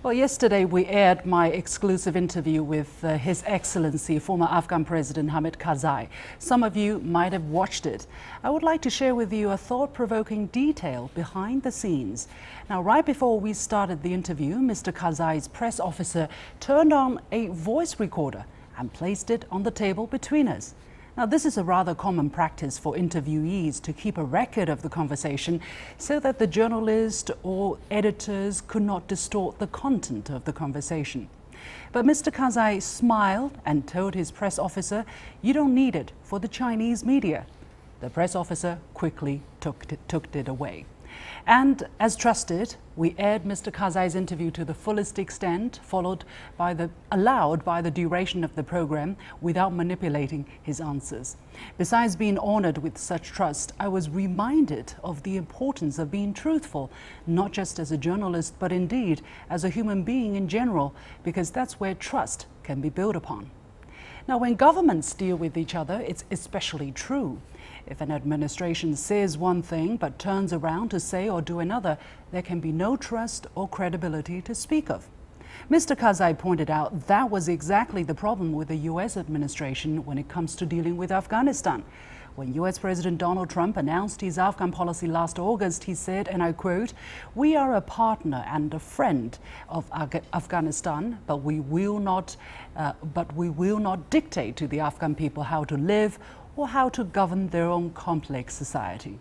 Well, yesterday we aired my exclusive interview with His Excellency, former Afghan President Hamid Karzai. Some of you might have watched it. I would like to share with you a thought-provoking detail behind the scenes. Now, right before we started the interview, Mr. Karzai's press officer turned on a voice recorder and placed it on the table between us. Now, this is a rather common practice for interviewees to keep a record of the conversation so that the journalist or editors could not distort the content of the conversation. But Mr. Karzai smiled and told his press officer, "You don't need it for the Chinese media." The press officer quickly took it away. And as trusted, we aired Mr. Karzai's interview to the fullest extent, allowed by the duration of the program without manipulating his answers. Besides being honored with such trust, I was reminded of the importance of being truthful, not just as a journalist, but indeed as a human being in general, because that's where trust can be built upon. Now, when governments deal with each other, it's especially true. If an administration says one thing but turns around to say or do another, there can be no trust or credibility to speak of. Mr. Karzai pointed out that was exactly the problem with the U.S. administration when it comes to dealing with Afghanistan. When U.S. President Donald Trump announced his Afghan policy last August, he said, and I quote, "We are a partner and a friend of Afghanistan, but we will not dictate to the Afghan people how to live or how to govern their own complex society."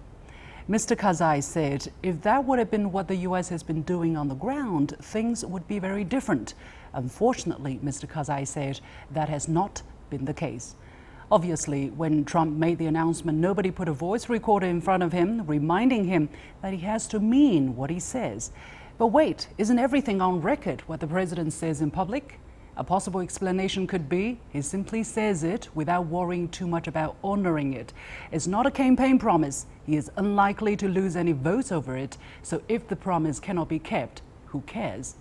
Mr. Karzai said, if that would have been what the U.S. has been doing on the ground, things would be very different. Unfortunately, Mr. Karzai said, that has not been the case. Obviously, when Trump made the announcement, nobody put a voice recorder in front of him, reminding him that he has to mean what he says. But wait, isn't everything on record what the president says in public? A possible explanation could be he simply says it without worrying too much about honoring it. It's not a campaign promise. He is unlikely to lose any votes over it. So if the promise cannot be kept, who cares?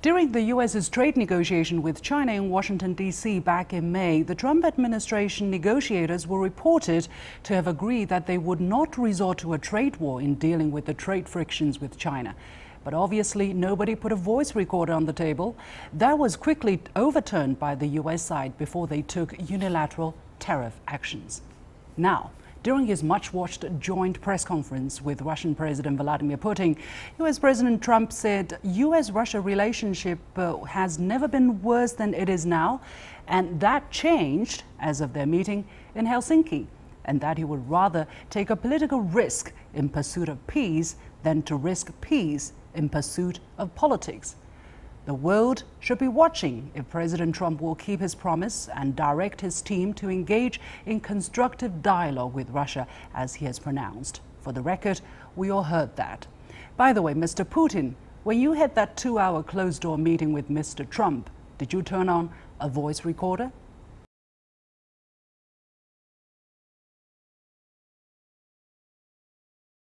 During the U.S.'s trade negotiation with China in Washington, D.C. back in May, the Trump administration negotiators were reported to have agreed that they would not resort to a trade war in dealing with the trade frictions with China. But obviously, nobody put a voice recorder on the table. That was quickly overturned by the U.S. side before they took unilateral tariff actions. Now, during his much-watched joint press conference with Russian President Vladimir Putin, U.S. President Trump said U.S.-Russia relationship has never been worse than it is now, and that changed as of their meeting in Helsinki, and that he would rather take a political risk in pursuit of peace than to risk peace in pursuit of politics. The world should be watching if President Trump will keep his promise and direct his team to engage in constructive dialogue with Russia, as he has pronounced. For the record, we all heard that. By the way, Mr. Putin, when you had that 2-hour closed-door meeting with Mr. Trump, did you turn on a voice recorder?